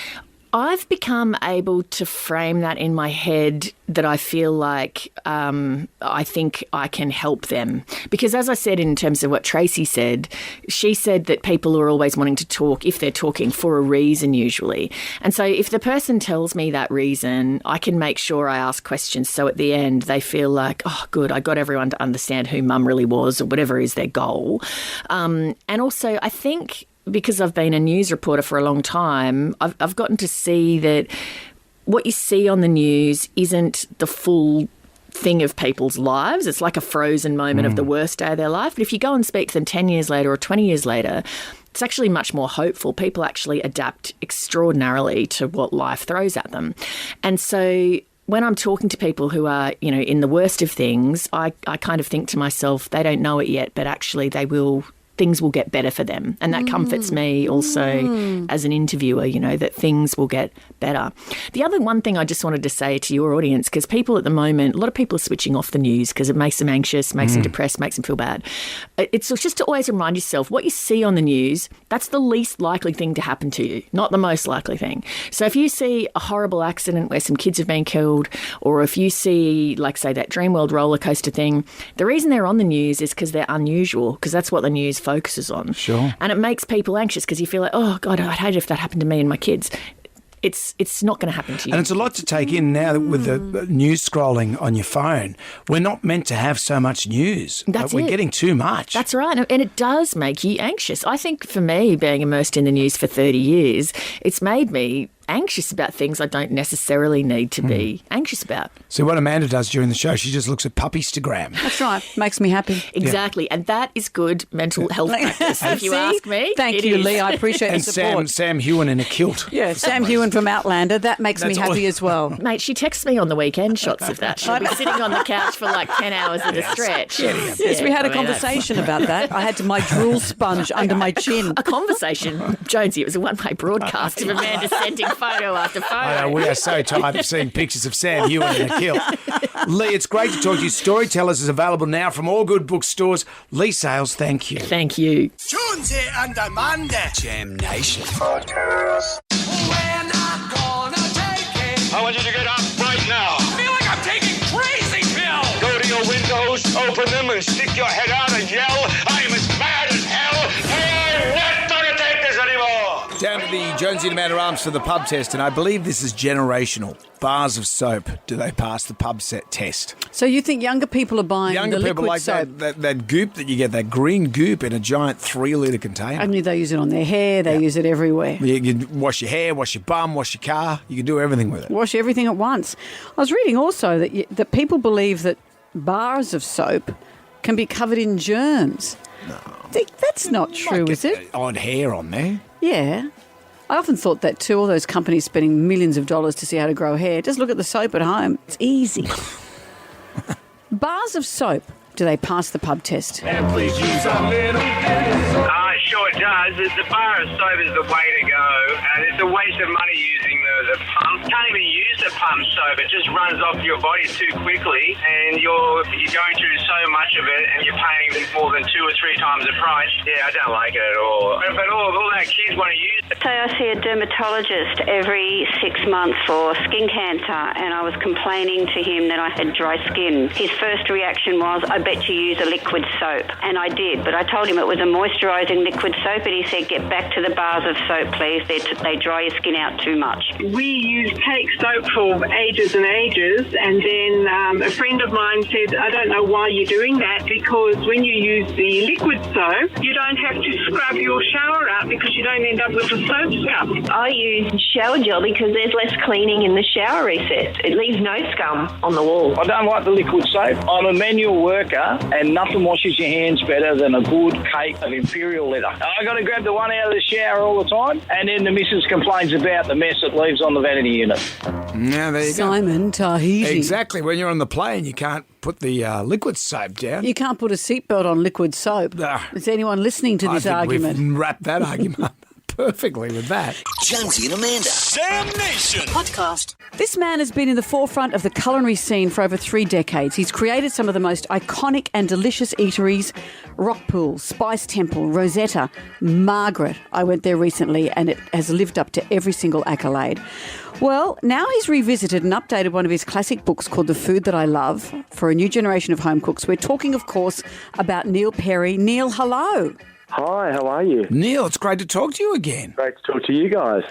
I've become able to frame that in my head that I feel like I think I can help them. Because as I said, in terms of what Tracy said, she said that people are always wanting to talk, if they're talking, for a reason usually. And so if the person tells me that reason, I can make sure I ask questions so at the end they feel like, oh, good, I got everyone to understand who mum really was, or whatever is their goal. And also I think, because I've been a news reporter for a long time, I've gotten to see that what you see on the news isn't the full thing of people's lives. It's like a frozen moment of the worst day of their life. But if you go and speak to them 10 years later or 20 years later, it's actually much more hopeful. People actually adapt extraordinarily to what life throws at them. And so when I'm talking to people who are, in the worst of things, I kind of think to myself, they don't know it yet, but actually things will get better for them. And that comforts me also as an interviewer, that things will get better. The other one thing I just wanted to say to your audience, because people at the moment, a lot of people are switching off the news because it makes them anxious, makes them depressed, makes them feel bad. It's just to always remind yourself, what you see on the news, that's the least likely thing to happen to you, not the most likely thing. So if you see a horrible accident where some kids have been killed, or if you see, like, say, that Dreamworld roller coaster thing, the reason they're on the news is because they're unusual, because that's what the news focuses on. Sure. And it makes people anxious because you feel like, oh, God, I'd hate it if that happened to me and my kids. It's not going to happen to you. And it's a lot to take in now with the news scrolling on your phone. We're not meant to have so much news. We're getting too much. That's right. And it does make you anxious. I think for me, being immersed in the news for 30 years, it's made me anxious about things I don't necessarily need to be anxious about. So what Amanda does during the show, she just looks at Puppystagram. That's right. Makes me happy. Exactly. Yeah. And that is good mental health practice, if you ask me. Thank you, Lee. I appreciate the support. And Sam Hewen in a kilt. Yeah, Sam Hewen from Outlander. That makes me happy as well. Mate, she texts me on the weekend shots of that. She'll be sitting on the couch for like 10 hours at a stretch. Yes, we had a conversation about that. I had my drool sponge under my chin. A conversation? Jonesy, it was a one-way broadcast of Amanda sending photo after photo. I know, we are so tired of seeing pictures of Sam Hewen in a kilt. Lee, it's great to talk to you. Storytellers is available now from all good bookstores. Lee Sales, thank you. Thank you. Jonesy and Amanda. Jam Nation. Podcast. We're not gonna take it. I want you to get up right now. I feel like I'm taking crazy pills. Go to your windows, open them, and stick your head out and yell, I'm as mad as hell. I'm not gonna take this anymore. Down to the Jonesy and Amanda Arms for the pub test, and I believe this is generational. Bars of soap, do they pass the pub set test? So you think younger people are buying Younger the people liquid like soap? that goop that you get, that green goop in a giant 3-litre container. Only they use it on their hair, they use it everywhere. You can wash your hair, wash your bum, wash your car. You can do everything with it. Wash everything at once. I was reading also that people believe that bars of soap can be covered in germs. No. That's not true, is it? Odd hair on there. Yeah. I often thought that too, all those companies spending millions of dollars to see how to grow hair. Just look at the soap at home. It's easy. Bars of soap, do they pass the pub test? And please use a little. Sure does. The bar of soap is the way to go, and it's a waste of money using the pump. You can't even use the pump soap. It just runs off your body too quickly, and you're going through so much of it, and you're paying more than 2 or 3 times the price. Yeah, I don't like it at all. But all our kids want to use it. So I see a dermatologist every 6 months for skin cancer, and I was complaining to him that I had dry skin. His first reaction was, I bet you use a liquid soap. And I did, but I told him it was a moisturising liquid soap, and he said, get back to the bars of soap, please. They dry your skin out too much. We used cake soap for ages and ages, and then a friend of mine said, I don't know why you're doing that, because when you use the liquid soap, you don't have to scrub your shower out because you don't end up with a soap scum. I use shower gel because there's less cleaning in the shower recess. It leaves no scum on the wall. I don't like the liquid soap. I'm a manual worker, and nothing washes your hands better than a good cake of Imperial leather. I got to grab the one out of the shower all the time, and then the missus complains about the mess it leaves on the vanity unit. Yeah, there you Simon Tahiti. Exactly. When you're on the plane, you can't put the liquid soap down. You can't put a seatbelt on liquid soap. Is anyone listening to this argument? We've wrapped that argument up perfectly with that. Jonesy and Amanda. Sam Nation. Podcast. This man has been in the forefront of the culinary scene for over 3 decades. He's created some of the most iconic and delicious eateries: Rockpool, Spice Temple, Rosetta, Margaret. I went there recently and it has lived up to every single accolade. Well, now he's revisited and updated one of his classic books called The Food That I Love for a new generation of home cooks. We're talking, of course, about Neil Perry. Neil, hello. Hi, how are you? Neil, it's great to talk to you again. Great to talk to you guys.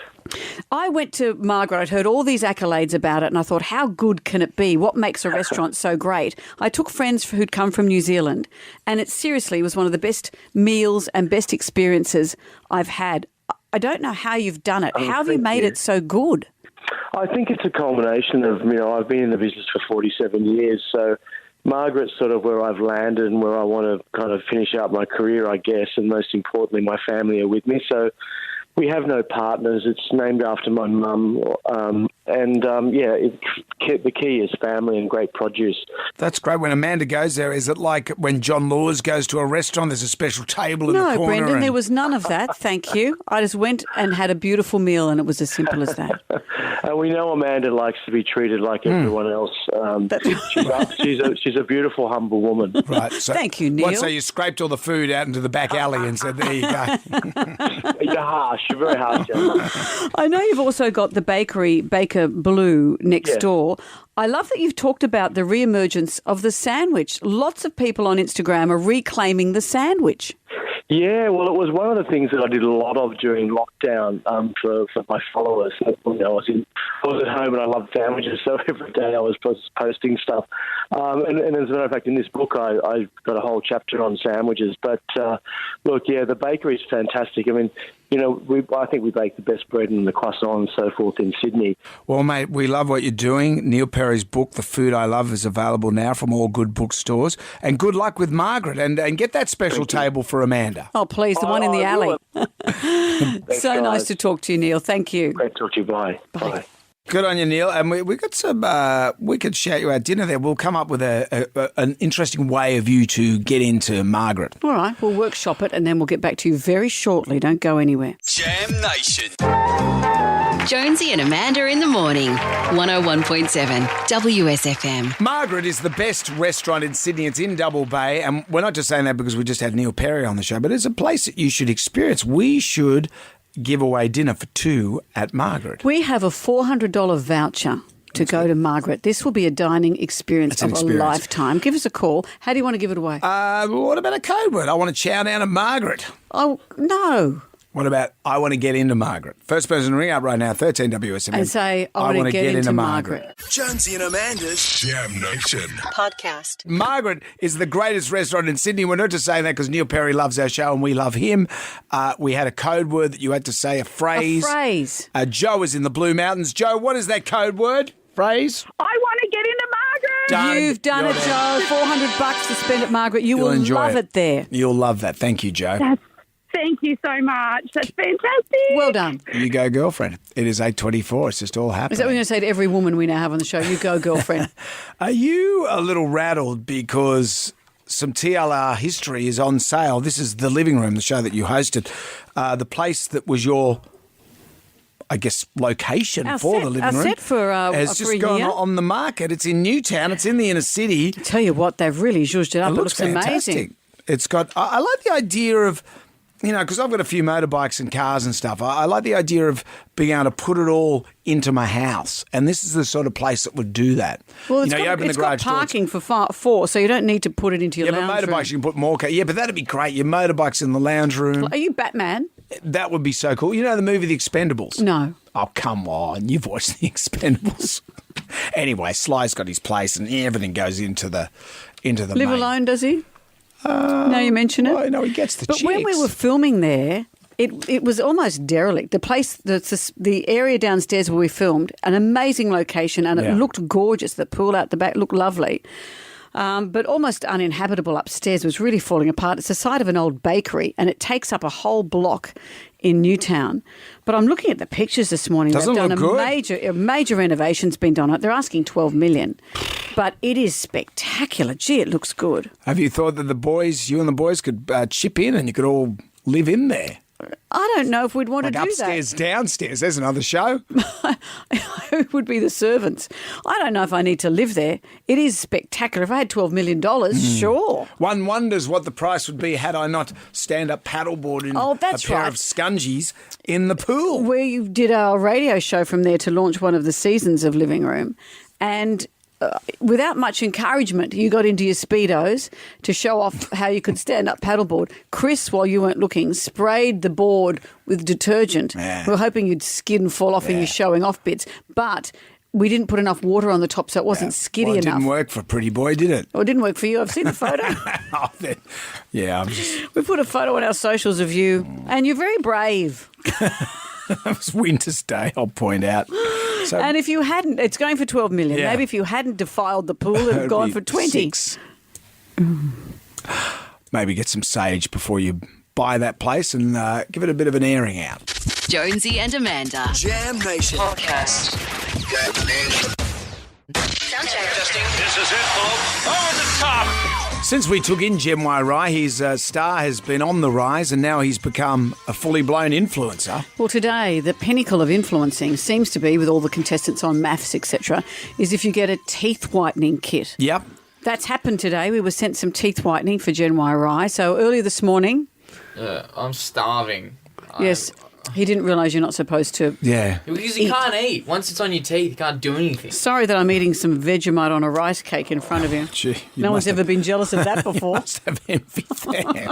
I went to Margaret. I'd heard all these accolades about it and I thought, how good can it be? What makes a restaurant so great? I took friends who'd come from New Zealand and it seriously was one of the best meals and best experiences I've had. I don't know how you've done it. How have you made it so good? I think it's a culmination of, I've been in the business for 47 years, so Margaret's sort of where I've landed and where I want to kind of finish up my career, I guess, and most importantly, my family are with me. So we have no partners. It's named after my mum. The key is family and great produce. That's great. When Amanda goes there, is it like when John Laws goes to a restaurant, there's a special table in the corner? No, Brendan, there was none of that, thank you. I just went and had a beautiful meal and it was as simple as that. And we know Amanda likes to be treated like everyone else. She's a beautiful, humble woman. Right. So, thank you, Neil. So you scraped all the food out into the back alley and said, there you go. You're harsh. You're very harsh, Gemma. I know you've also got the bakery, Baker Blue, next door. I love that you've talked about the re-emergence of the sandwich. Lots of people on Instagram are reclaiming the sandwich. Yeah, well, it was one of the things that I did a lot of during lockdown for my followers. I was at home and I loved sandwiches, so every day I was posting stuff. And as a matter of fact, in this book, I got a whole chapter on sandwiches. But look, the bakery is fantastic. I mean, I think we bake the best bread and the croissant and so forth in Sydney. Well, mate, we love what you're doing. Neil Perry's book, The Food I Love, is available now from all good bookstores. And good luck with Margaret. And get that special table for Amanda. Oh, please, the one in the alley. Thanks, so guys. Nice to talk to you, Neil. Thank you. Great to talk to you. Bye. Bye. Good on you, Neil. And we got some. We could shout you out dinner there. We'll come up with an interesting way of you to get into Margaret. All right, we'll workshop it and then we'll get back to you very shortly. Don't go anywhere. Jam Nation. Jonesy and Amanda in the morning. 101.7 WSFM. Margaret is the best restaurant in Sydney. It's in Double Bay. And we're not just saying that because we just had Neil Perry on the show, but it's a place that you should experience. We should give away dinner for 2 at Margaret. We have a $400 voucher to go to Margaret. This will be a dining experience of a lifetime. Give us a call. How do you want to give it away? What about a code word? I want to chow down at Margaret. Oh, no. What about I want to get into Margaret? First person to ring up right now, 13 WSM. And say, I want to get into Margaret. Jonesy and Amanda's Jam Nation podcast. Margaret is the greatest restaurant in Sydney. We're not just saying that because Neil Perry loves our show and we love him. We had a code word that you had to say, a phrase. A phrase. Joe is in the Blue Mountains. Joe, what is that code word? Phrase? I want to get into Margaret. Done. You've done You're it, there. Joe. $400 to spend at Margaret. You You'll will enjoy love it there. You'll love that. Thank you, Joe. Thank you so much. That's fantastic. Well done. You go, girlfriend. It is 8:24. It's just all happening. Is that what we're going to say to every woman we now have on the show? You go, girlfriend. Are you a little rattled because some TLR history is on sale? This is The Living Room, the show that you hosted. The place that was your, I guess, location for The Living Room. Our set for has for just a gone year. on the market. It's in Newtown. It's in the inner city. I tell you what, they've really zhuzhed it up. It looks fantastic. amazing. It's got. I like the idea of, you know, because I've got a few motorbikes and cars and stuff. I like the idea of being able to put it all into my house, and this is the sort of place that would do that. Well, it's you got, open it's the garage got door, parking for four, so you don't need to put it into your yeah, lounge but motorbikes room. you can put more. Yeah, but that'd be great. Your motorbikes in the lounge room. Are you Batman? That would be so cool. You know the movie The Expendables? No. Oh, come on. You've watched The Expendables. Anyway, Sly's got his place and everything goes into the Live main. alone, does he? Now you mention it. Well, no, he gets the But when we chicks. were filming there, it was almost derelict. The place, the area downstairs where we filmed, an amazing location, and it looked gorgeous. The pool out the back looked lovely. But almost uninhabitable upstairs. Was really falling apart. It's the site of an old bakery, and it takes up a whole block in Newtown. But I'm looking at the pictures this morning. Doesn't They've done look a major renovation's been done on it. They're asking $12 million, but it is spectacular. Gee, it looks good. Have you thought that you and the boys could chip in and you could all live in there? I don't know if we'd want Like to do upstairs, downstairs. There's another show. Who would be the servants? I don't know if I need to live there. It is spectacular. If I had $12 million, sure. One wonders what the price would be had I not stand-up paddleboard in that's a pair right. of scungies in the pool. We did our radio show from there to launch one of the seasons of Living Room, and without much encouragement, you got into your Speedos to show off how you could stand up paddleboard. Chris, while you weren't looking, sprayed the board with detergent. Yeah. We were hoping you'd skid and fall off in your showing off bits, but we didn't put enough water on the top, so it wasn't skiddy Well, it enough. didn't work for Pretty Boy, did it? Well, it didn't work for you. I've seen the photo. Yeah, I'm just... We put a photo on our socials of you, and you're very brave. It was Winter's Day, I'll point out. So, And if you hadn't, it's going for $12 million. Yeah. Maybe if you hadn't defiled the pool, it'd have gone for 20. 6. Maybe get some sage before you buy that place and give it a bit of an airing out. Jonesy and Amanda. Jam Nation podcast. Jam Nation. Testing. This is it, folks. Over the top. Since we took in Jem Rai, his star has been on the rise and now he's become a fully blown influencer. Well, today, the pinnacle of influencing seems to be, with all the contestants on maths, etc., is if you get a teeth whitening kit. Yep. That's happened today. We were sent some teeth whitening for Jen Rai. So earlier this morning... I'm starving. Yes, he didn't realise you're not supposed to... Yeah. Because you can't eat. Once it's on your teeth, you can't do anything. Sorry that I'm eating some Vegemite on a rice cake in front of you. Gee, No one's ever been jealous of that before. You must have envy there.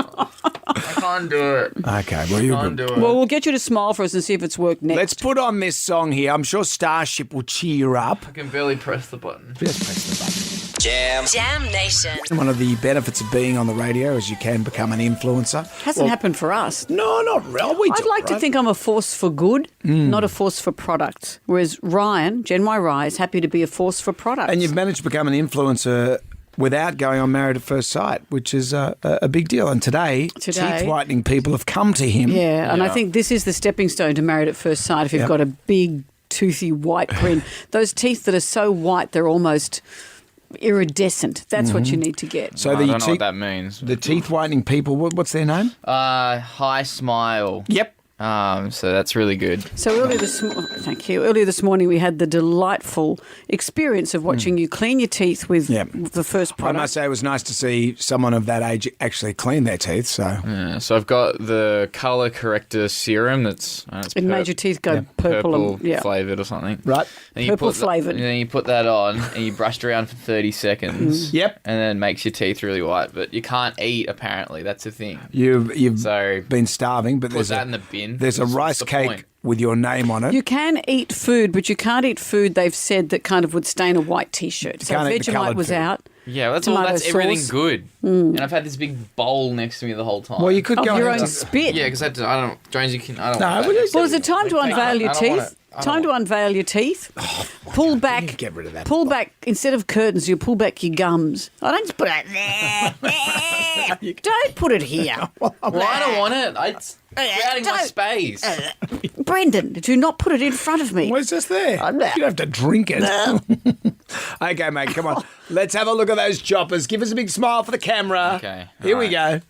I can't do it. Okay, well, you're Can't good. do it. Well, we'll get you to smile for us and see if it's worked next. Let's put on this song here. I'm sure Starship will cheer you up. I can barely press the button. Just press the button. Jam Nation. One of the benefits of being on the radio is you can become an influencer. Hasn't happened for us. No, not really. I'd like to think I'm a force for good, not a force for product. Whereas Ryan, Jen Rai, is happy to be a force for product. And you've managed to become an influencer without going on Married at First Sight, which is a big deal. And today, teeth whitening people have come to him. Yeah, and I think this is the stepping stone to Married at First Sight if you've got a big, toothy, white grin. Those teeth that are so white they're almost iridescent. That's what you need to get. So I the don't know what that means. The teeth whitening people, what's their name? High Smile. Yep. So that's really good. So earlier this morning we had the delightful experience of watching you clean your teeth with the first I product. must say it was nice to see someone of that age actually clean their teeth. So Yeah, so I've got the color corrector serum that's It made your teeth go purple. flavored or something. Right. Then Purple put flavoured. And then you put that on and you brush it around for 30 seconds. Yep. And then it makes your teeth really white. But you can't eat, apparently. That's the thing. you've So been starving, but put there's that in the bin. in. There's a What's rice the cake point? with your name on it. You can eat food, but you can't eat food they've said that kind of would stain a white T-shirt. So can't eat the Vegemite coloured was food. out. Yeah, that's Tomato everything sauce. good. And I've had this big bowl next to me the whole time. Well, you could Of go your and own spit. Yeah, because I don't. Jonesy can. I don't. No, want that well, next Well, to is me. it time to unveil your I don't want teeth? it. I don't Time to want unveil your teeth. Pull back. Get rid of that. Pull back. Instead of curtains, you pull back your gums. I don't just put it there. Don't put it here. Well, I don't want it. It's crowding my Don't. space. Brendan, do not put it in front of me. Well, it's just there. You don't have to drink it. Okay, mate, come on. Let's have a look at those choppers. Give us a big smile for the camera. Okay, Here we go.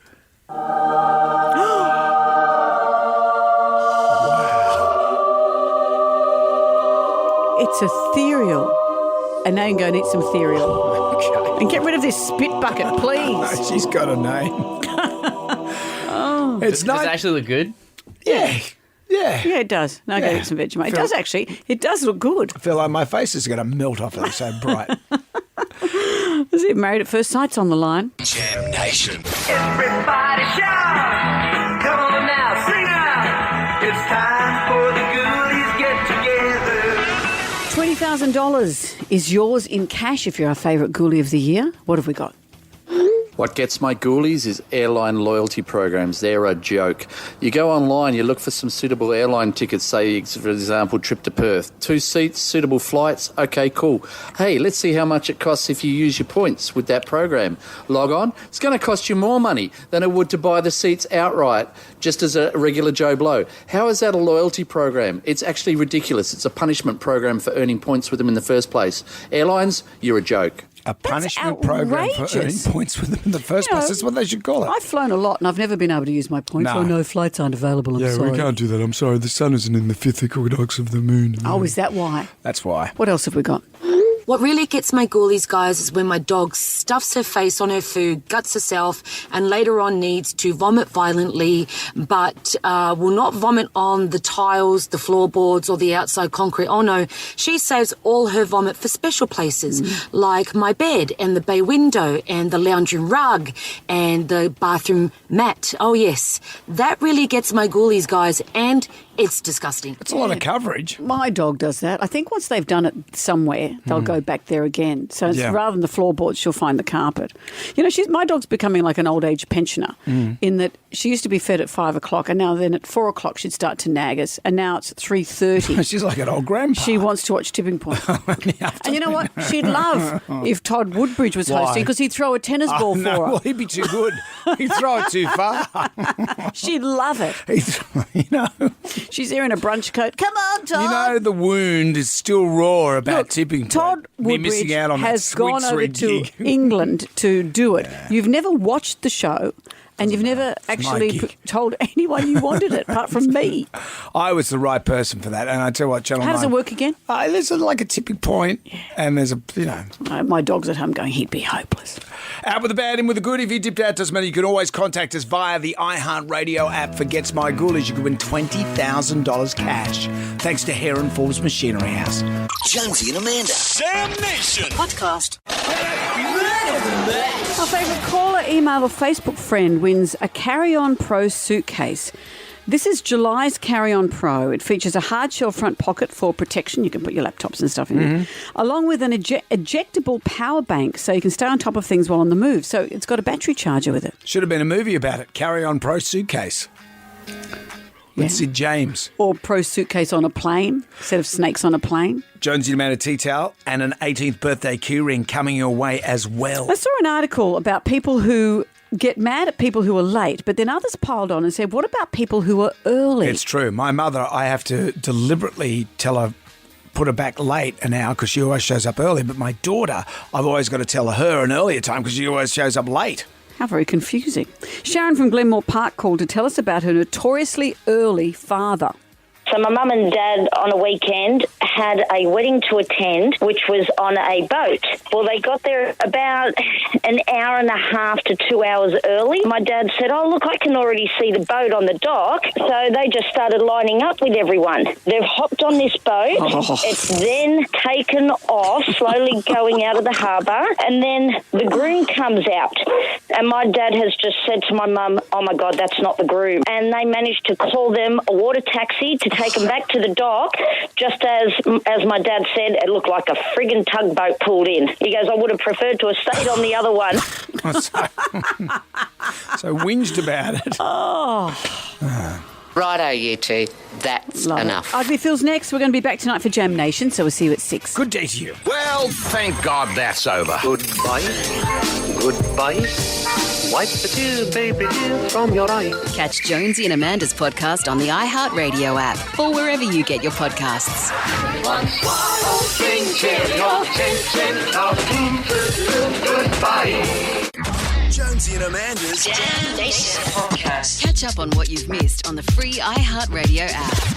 It's ethereal. And now you can go and eat some cereal. Okay. And get rid of this spit bucket, please. She's got a name. It's Does it not. actually look good? Yeah. Yeah. Yeah, it does. Now go Yeah. eat some Vegemite. It Feel- does actually. It does look good. I feel like my face is going to melt off. It's so bright. Is it Married at First Sight's on the line? Jam Nation. Everybody shout! Come on now, sing out! It's time for the goodies get together. $20,000 is yours in cash if you're our favourite ghoulie of the year. What have we got? What gets my ghoulies is airline loyalty programs. They're a joke. You go online, you look for some suitable airline tickets, say, for example, trip to Perth. 2 seats, suitable flights. Okay, cool. Hey, let's see how much it costs if you use your points with that program. Log on. It's going to cost you more money than it would to buy the seats outright, just as a regular Joe Blow. How is that a loyalty program? It's actually ridiculous. It's a punishment program for earning points with them in the first place. Airlines, you're a joke. A punishment program for earning outrageous. points with them in the first place. That's what they should call it. I've flown a lot and I've never been able to use my points. No. Oh, no, flights aren't available. I'm sorry. do that. I'm sorry. The sun isn't in the fifth equinox of the moon. Oh, is that why? That's why. What else have we got? What really gets my ghoulies, guys, is when my dog stuffs her face on her food, guts herself, and later on needs to vomit violently, but will not vomit on the tiles, the floorboards, or the outside concrete. Oh no, she saves all her vomit for special places, like my bed and the bay window and the lounging rug and the bathroom mat. Oh yes, that really gets my ghoulies, guys, and it's disgusting. It's a lot of coverage. My dog does that. I think once they've done it somewhere, they'll go back there again. So it's, Yeah. rather than the floorboards, she'll find the carpet. You know, my dog's becoming like an old age pensioner in that she used to be fed at 5 o'clock and now then at 4 o'clock she'd start to nag us and now it's 3:30. She's like an old grandpa. She wants to watch Tipping Point. And you know what? She'd love if Todd Woodbridge was Why? hosting because he'd throw a tennis ball for no, her. well, he'd be too good. He'd throw it too far. She'd love it. She's there in a brunch coat. Come on, Todd. You know, the wound is still raw about Look, Tipping Point. Todd Me Woodbridge missing out on has that gone sweet, over sweet to gig. England to do it. You've never watched the show and you've never my actually gig. told anyone you wanted it, apart from me. I was the right person for that. And I tell you what, Channel How 9... does it work again? There's like a tipping point and there's a, My dog's at home going, he'd be hopeless. Out with the bad, in with the good. If you dipped out, doesn't matter. You can always contact us via the iHeartRadio app for Gets My Ghoulies. You can win $20,000 cash thanks to Heron Falls Machinery House. Jonesy and Amanda. Jam Nation. Podcast. Our favourite caller, email or Facebook friend wins a Carry On Pro suitcase. This is July's Carry On Pro. It features a hard shell front pocket for protection. You can put your laptops and stuff in it, along with an ejectable power bank so you can stay on top of things while on the move. So it's got a battery charger with it. Should have been a movie about it. Carry On Pro Suitcase. With Sid James. Or Pro Suitcase on a plane instead of snakes on a plane. Jonesy and Amanda tea towel and an 18th birthday key ring coming your way as well. I saw an article about people who get mad at people who are late, but then others piled on and said, what about people who are early? It's true. My mother, I have to deliberately tell her, put her back late an hour because she always shows up early. But my daughter, I've always got to tell her an earlier time because she always shows up late. How very confusing. Sharon from Glenmore Park called to tell us about her notoriously early father. So So my mum and dad on a weekend had a wedding to attend, which was on a boat. Well, they got there about an hour and a half to 2 hours early. My dad said, oh, look, I can already see the boat on the dock. So they just started lining up with everyone. They've hopped on this boat. It's then taken off, slowly going out of the harbour, and then the groom comes out. And my dad has just said to my mum, oh, my God, that's not the groom. And they managed to call them a water taxi to take them back to the dock. Just as my dad said, it looked like a friggin' tugboat pulled in. He goes, I would have preferred to have stayed on the other one. So whinged about it. Righto, you two. That's enough. Ugly Phil's next. We're going to be back tonight for Jam Nation, so we'll see you at 6. Good day to you. Well, thank God that's over. Goodbye. Goodbye. Wipe the tears, baby, tears from your eyes. Catch Jonesy and Amanda's podcast on the iHeartRadio app or wherever you get your podcasts. One swallow, drink cheerio, goodbye. Jonesy and Amanda's Jam Nation podcast. Catch up on what you've missed on the free iHeartRadio app.